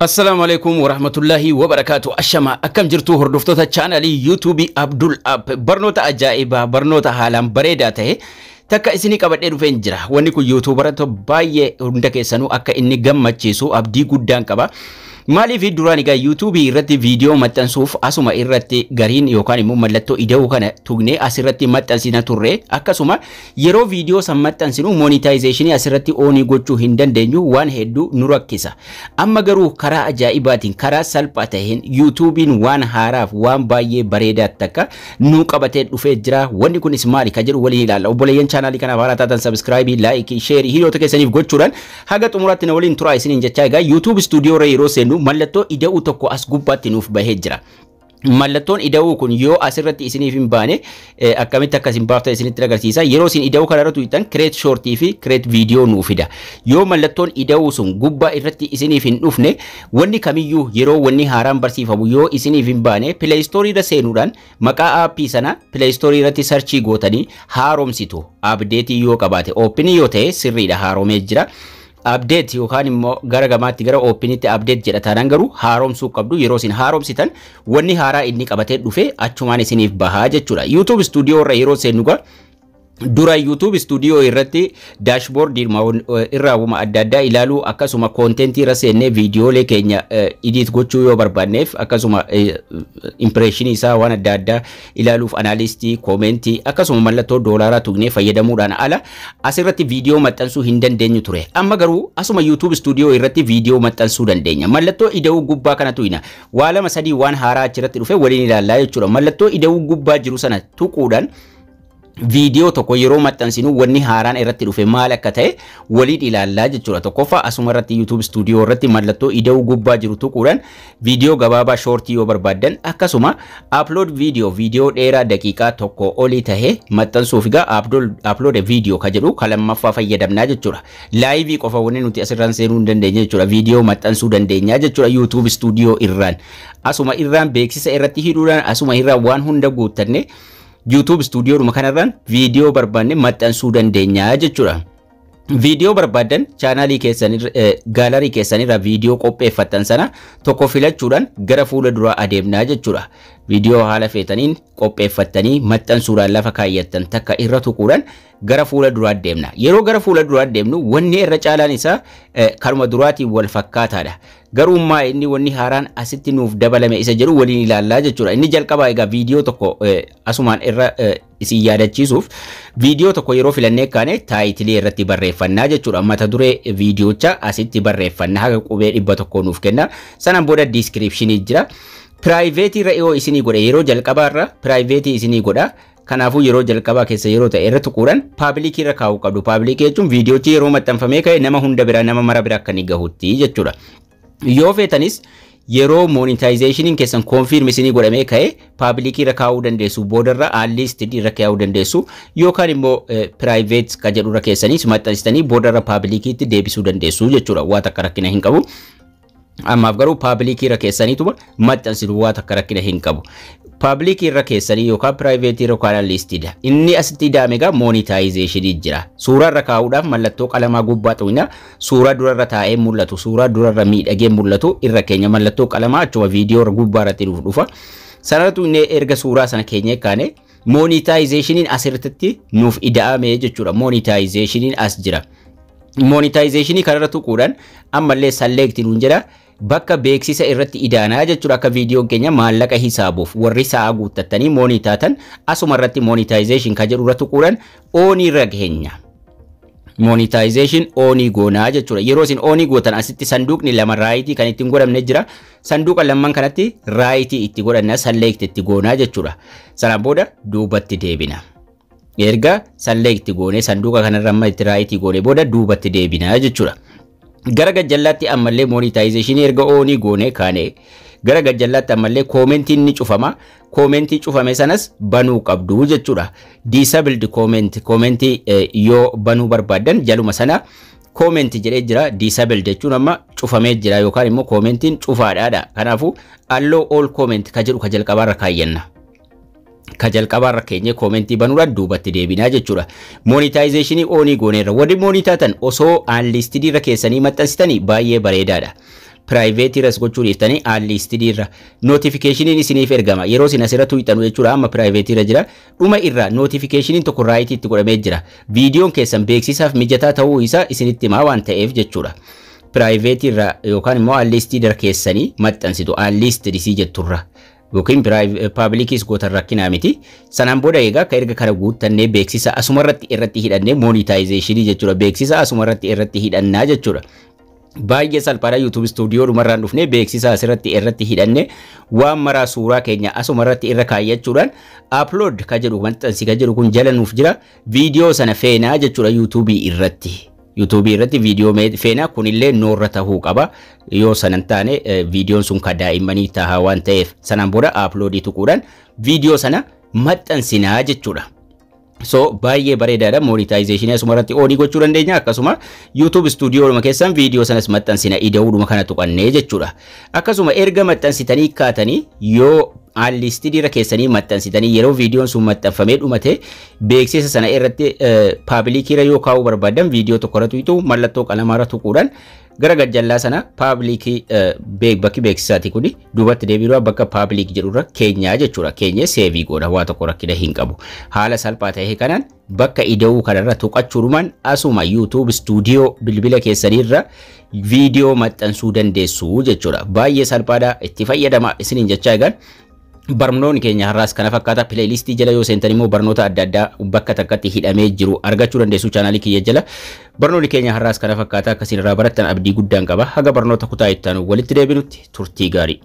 Assalamualaikum warahmatullahi wabarakatuh. Ashama akkam jirtu hordoftoota chaanalii YouTube Abdul App barnoota ajaa'iba barnoota haalaan bareedaa ta'e takka isinii qabadhee dhufeen jira. Wanni kun YouTuberatti baay'ee hunda keessanuu akka inni gammachiisu abdii guddaan qaba. Maaliif duraan egaa YouTube irratti viidiyoo maxxansuuf asuma irratti gariin yookaan immoo mallattoo ida'uu kana tuqnee asirratti maxxansina turre akkasuma yeroo viidiyoo san maxxansinu monetization asirratti oonii gochuu hin dandeenyu waan hedduu nu rakkisa. Amma garuu karaa ajaa'ibaatiin karaa salphaa ta'een YouTubein waan haaraaf waan baay'ee bareedaa takka nu qabatee dhufee jira. Wanni kunis maali ka jedhu waliin ilaalla. Obboleeyyan chaanaalii kanaaf haaraa taatan subscribe, like, share hiriyoota keessaniif gochuudhaan haga xumuraatti na waliin turaa isiniin jechaa egaa YouTube studio irra yeroo seennu mallattoo ida'uu tokko as gubbaatti nuuf bahee jira. Mallattoon ida'uu kun yoo asirratti isiniif hin baane akkamitti akka isin baaftan isinitti agarsiisa. Yeroo isin ida'uu kana irratti tuqxan create shortii fi create video nuuf fida. Yoo mallattoon ida'uu sun gubbaa irratti isiniif hin dhufne wanni kamiyyuu yeroo wanni haaraan barsiifamu yoo isiniif hin baane Play Store irra seenuudhaan maqaa aappii sana Play Store irratti searchii gootanii haaromsitu. Update yoo qabaate open yoo ta'e sirriidha haaromee jira. Update yookaan immoo gara gamaatti gara opinitti update jedha taanaan garuu haaromsuu qabdu. Yeroo isin haaromsitan wanni haaraa inni qabatee dhufe achumaan isiniif bahaa jechuudha. YouTube studio irra yeroo seennu dura YouTube studio irratti dashboard irraa wama adda addaa ilaaluu akkasuma content irra seennee viidiyoolee keenya edit gochuu yoo barbaanneef akkasuma impression isaa waan adda addaa ilaaluuf analyst comment akkasuma mallattoo doolaaraa tuqnee fayyadamuudhaan ala asirratti viidiyoo maxxansuu hin dandeenyu ture. Amma garuu asuma YouTube studio irratti viidiyoo maxxansuu dandeenya. Mallattoo ida'uu gubbaa kana tuqna waa lama sadii waan haaraa achirratti dhufe waliin ilaallaa jechuudha. Mallattoo ida'uu gubbaa jiru sana tuquudhaan video tokko yeroo maxxansinu wanni haaraan irratti dhufe maal akka ta'e waliin ilaallaa jechuudha. Tokkoffaa asuma irratti YouTube studio irratti mallattoo ida'uu gubbaa jiru tuquudhaan video gabaabaa shortii yoo barbaadan akkasuma upload video dheeraa daqiiqaa tokko olii tahe maxxansuuf egaa upload video ka jedhu lammaffaa fayyadamnaa jechuudha. Live qofa wanni nuti asirraan seenuu hin dandeenye jechuudha. Video maxxansuu dandeenya jechuudha YouTube studio irraan. Asuma irraan beeksisa irratti hidhuudhaan asuma irraan waan hunda guuttanne YouTube studio dhuma kanarraan viidiyoo barbaanne maxxansuu dandeenya jechuudha. Viidiyoo barbaadan chaanaalii keessan gaalarii keessanirra viidiyoo qopheeffattan sana tokko filachuudhaan gara fuula duraa adeemnaa jechuudha. Viidiyoo haala feetaniin qopheeffattanii maxxansuudhaan lafa kaayyattan takka irra tuquudhaan gara fuula duraa deemna. Yeroo gara fuula duraa deemnu wanni irra caalaan isaa karuma duraatiin wal fakkaataadha. Garummaa inni wanni haaraan asitti nuuf dabalame isa jedhu waliin ilaallaa jechuudha. Inni jalqabaa egaa viidiyoo tokko asumaan irra isin yaadachiisuuf viidiyoo tokko yeroo filannee kaane taayitilii irratti barreeffannaa jechuudha. Mata duree viidiyoocha asitti barreeffanna haga qubee 100 nuuf kenna. Sanaan booda descriptionii jira. Private irra yoo isinii godhe yeroo jalqabaa irra private isinii godha. Kanaafuu yeroo jalqabaa keessa yeroo ta'e irra tuquudhaan public irra kaa'uu qabdu. Public jechuun viidiyoochi yeroo maxxanfamee ka'e nama hunda bira nama mara bira akka inni gahutti jechuudha. Yoo feetanis yeroo monetization keessan confirm isinii godhamee ka'e public irra kaa'uu dandeessu. Boodarra unlisted irra kaa'uu dandeessu yookaan immoo private ka jedhu irra keessanis maxxansitanii boodarra public itti deebisuu dandeessu jechuudha. Waan akka rakkina hin qabu. Ammaaf garuu public irra keessaniituma maxxansitu waan akka rakkina hin qabu. Public irra keessanii yookaan private irra yookaan unlisted. Inni asitti daamega monetization jira. Suuraa irra kaa'uudhaaf mallattoo qalamaa gubbaa tuqna. Suuraa durarra taa'ee mul'atu, suuraa durarra miidhagee mul'atu irra keenya mallattoo qalamaa achuma viidiyoo irra gubbaa irratti dhufa. Sanatu inni erga suuraa sana keenya kaane monetization asirratti nuuf ida'ame jechuudha. Monetization as jira. Monetization kanarra tuquudhaan ammallee select nuun jedha. Bakka beeksisa irratti idaanaa jechuudha. Akka viidiyoon keenya maallaqa hisaabuuf warri sa'a guuttattanii monetization asuma irratti monetization ka jedhu irra tuquudhaan oonii irra geenya. Monetization oonii goonaa jechuudha. Yeroo isin oonii gootan asitti sanduuqni lama raayitii kan ittiin godhamne jira. Sanduuqa lamman kanatti raayitii itti godhanna select itti goonaa jechuudha. Sanaan booda duubatti deebina. Erga select goone sanduuqa kanarra amma itti raayitii goone booda duubatti deebina jechuudha. Gara gajjallaatti ammallee monetization erga oonii goone kaane gara gajjallaatti ammallee commentiin ni cufama. Commentii cufame sanas banuu qabdu jechuudha. Disabled commentii yoo banuu barbaadan jaluma sana comment jedhee jira. Disabled jechuun amma cufamee jira yookaan immoo commentiin cufaadhaadha. Kanaafuu allow all comment ka jedhu ka jalqabaarra kaayyanna. Ka jalqabaarra keenya commentii banuudhaan duubatti deebinaa jechuudha. Monetization oonii gooneerra. Warri monetizatan osoo unlisted irra keessanii maxxansitanii baay'ee bareedaadha. private ras gochuu dhiiftanii unlisted irra notification isiniif ergama yeroo isin asirratti hiixanu jechuudha amma private irra jira dhuma irra notification tokko right itti godhamee jira viidiyoon keessan beeksisaaf mijataa ta'uu isaa isinitti himaa waan ta'eef jechuudha private irra yookaan immoo unlisted irra keessanii maxxansitu unlisted isii jetturra yookiin public is goota rakkinaa miti sanaan booda egaa ka erga kana guuttannee beeksisa asuma irratti hidhannee monetization jechuudha beeksisa asuma irratti hidhannaa jechuudha baay'ee salphaadha YouTube studio dhumarraan dhufnee beeksisa asirratti hidhannee waan maraa suuraa keenya asuma irra kaayyachuudhaan upload ka jedhu maxxansi ka jedhu kun jala nuuf jira viidiyoo sana feenaa jechuudha YouTube irratti viidiyoo feenaa kunillee noorra tahuu qaba yoo sanan taane viidiyoon sun ka daa'immanii tahaa waan ta'eef sanaan booda upload tuquudhaan viidiyoo sana maxxansinaa jechuudha. So baay'ee bareedaadha monetization asuma irratti oonii gochuu dandeenya akkasuma YouTube studio dhuma keessan viidiyoo sanas maxxansina ida'uudhuma kana tuqannee jechuudha akkasuma erga maxxansitanii kaatanii yoo unlisted irra keessanii maxxansitanii yeroo viidiyoon sun maxxanfamee dhumate beeksisa sana irratti public irra yoo kaa'uu barbaadan viidiyoo tokko irratti tuqxu mallattoo qalamaarra tuquudhaan gara gajjallaa sana public bakki beeksisaati kuni duubatti deebiirraa bakka public jedhurra keenyaa jechuudha keenyee save godha waa tokko rakkina hin qabu haala salphaa ta'e kanaan bakka ida'uu kanarra tuqachuudhumaan asuma YouTube studio bilbila keessanirra viidiyoo maxxansuu dandeessu jechuudha baay'ee salphaadha itti fayyadama isiniin jechaa egaan barnoonni keenya har'aas kana fakkaata playlistii jala yoo seentan immoo barnoota adda addaa bakka takkatti hidhamee jiru argachuu dandeessu chaanaalii kiyya jala barnoonni keenya har'aas kana fakkaata akkasiin irraa barattan abdii guddaan qaba haga barnoota kutaa itti aanu walitti deebinutti turtii gaarii